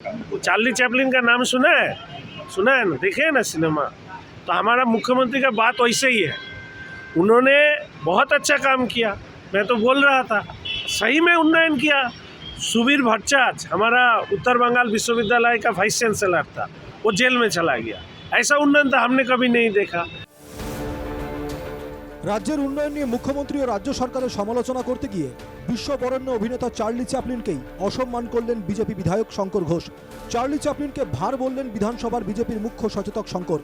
Charlie Chaplin का नाम सुना है ना, देखे है ना सिनेमा। तो हमारा मुख्यमंत्री का बात वैसे ही है, उन्होंने बहुत अच्छा काम किया। मैं तो बोल रहा था, सही में उन्नयन किया। सुबीर भट्टाचार्य हमारा उत्तर बंगाल विश्वविद्यालय का वाइस चांसलर था, वो जेल में चला गया। ऐसा उन्नयन तो हमने कभी नहीं देखा। রাজ্যের উন্নয়ন নিয়ে মুখ্যমন্ত্রী ও রাজ্য সরকারের সমালোচনা করতে গিয়ে বিশ্ববরেণ্য অভিনেতা চার্লি চ্যাপলিনকেই অসম্মান করলেন বিজেপি বিধায়ক শঙ্কর ঘোষ। চার্লি চ্যাপলিনকে ভার বললেন বিধানসভার বিজেপির মুখ্য সচেতক শঙ্কর।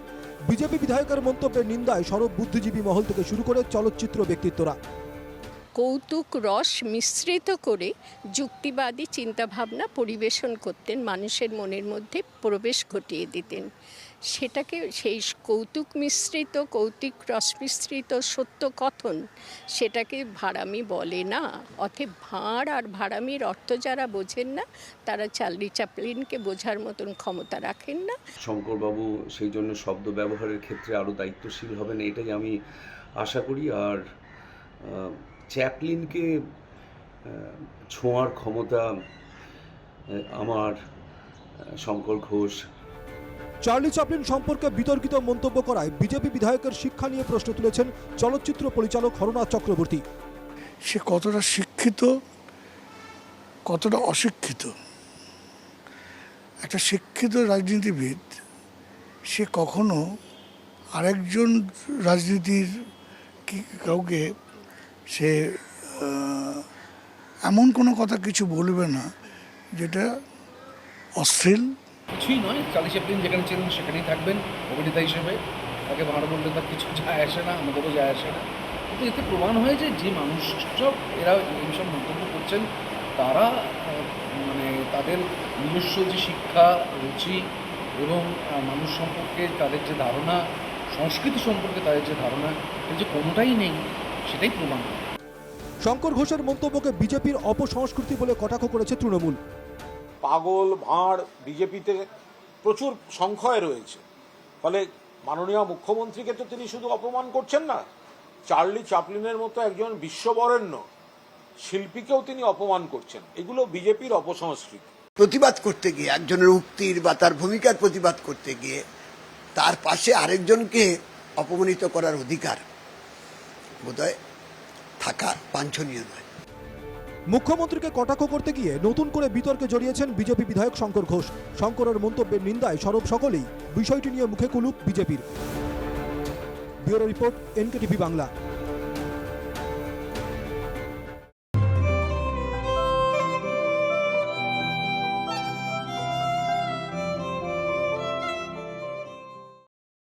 বিজেপি বিধায়কের মন্তব্যের নিন্দায় সরব বুদ্ধিজীবী মহল থেকে শুরু করে চলচ্চিত্র ব্যক্তিত্বরা। কৌতুক রস মিশ্রিত করে যুক্তিবাদী চিন্তাভাবনা পরিবেশন করতেন, মানুষের মনের মধ্যে প্রবেশ ঘটিয়ে দিতেন। সেটাকে সেই কৌতুক রস মিশ্রিত সত্য কথন, সেটাকে ভাড়ামি বলে না। অতএব ভাঁড় আর ভাড়ামির অর্থ যারা বোঝেন না, তারা চার্লি চ্যাপলিনকে বোঝার মতন ক্ষমতা রাখেন না। শঙ্করবাবু সেই জন্য শব্দ ব্যবহারের ক্ষেত্রে আরও দায়িত্বশীল হবেন, এটাই আমি আশা করি। আর চ্যাপলিনকে ছোঁয়ার ক্ষমতা আমার শঙ্কর ঘোষ। চার্লি চ্যাপলিন সম্পর্কে বিতর্কিত মন্তব্য করায় বিজেপি বিধায়কের শিক্ষা নিয়ে প্রশ্ন তুলেছেন চলচ্চিত্র পরিচালক হরনাথ চক্রবর্তী। সে কতটা শিক্ষিত, কতটা অশিক্ষিত। একটা শিক্ষিত রাজনীতিবিদ সে কখনো আরেকজন রাজনীতির কাউকে সে এমন কোনো কথা কিছু বলবে না যেটা অশ্লীল। কিছুই নয়, চার্লি চ্যাপলিন যেখানে ছিলেন সেখানেই থাকবেন অভিনেতা হিসেবে। তাকে ভাড়া বললে তার কিছু যায় আসে না, আমাদেরও যায় আসে না। কিন্তু এতে প্রমাণ হয় যে মানুষ সব এরা এইসব মন্তব্য করছেন, তারা মানে তাদের নিজস্ব যে শিক্ষা, রুচি এবং মানুষ সম্পর্কে তাদের যে ধারণা, সংস্কৃতি সম্পর্কে তাদের যে ধারণা, এই যে কোনোটাই নেই, সেটাই প্রমাণ। শঙ্কর ঘোষের মন্তব্যকে বিজেপির অপসংস্কৃতি বলে কটাক্ষ করেছে তৃণমূল। পাগল ভাঁড় বিজেপিতে প্রচুর সংখ্যায় রয়েছে, ফলে মাননীয় মুখ্যমন্ত্রীকে তো তিনি শুধু অপমান করছেন না, চার্লি চ্যাপলিনের মতো একজন বিশ্ববরেণ্য শিল্পীকেও তিনি অপমান করছেন। এগুলো বিজেপির অপসংস্কৃতি। প্রতিবাদ করতে গিয়ে, একজনের উক্তির বা তার ভূমিকার প্রতিবাদ করতে গিয়ে তার পাশে আরেকজনকে অপমানিত করার অধিকার বোধহয় থাকা বাঞ্ছনীয় নয়। মুখ্যমন্ত্রীকে কটাক্ষ করতে গিয়ে নতুন করে বিতর্কে জড়িয়েছেন বিজেপি বিধায়ক শঙ্কর ঘোষ। শঙ্করের মন্তব্যের নিন্দায় সরব সকলেই। বিষয়টি নিয়ে মুখে কুলুপ বিজেপির। Bureau report, NKTV Bangla.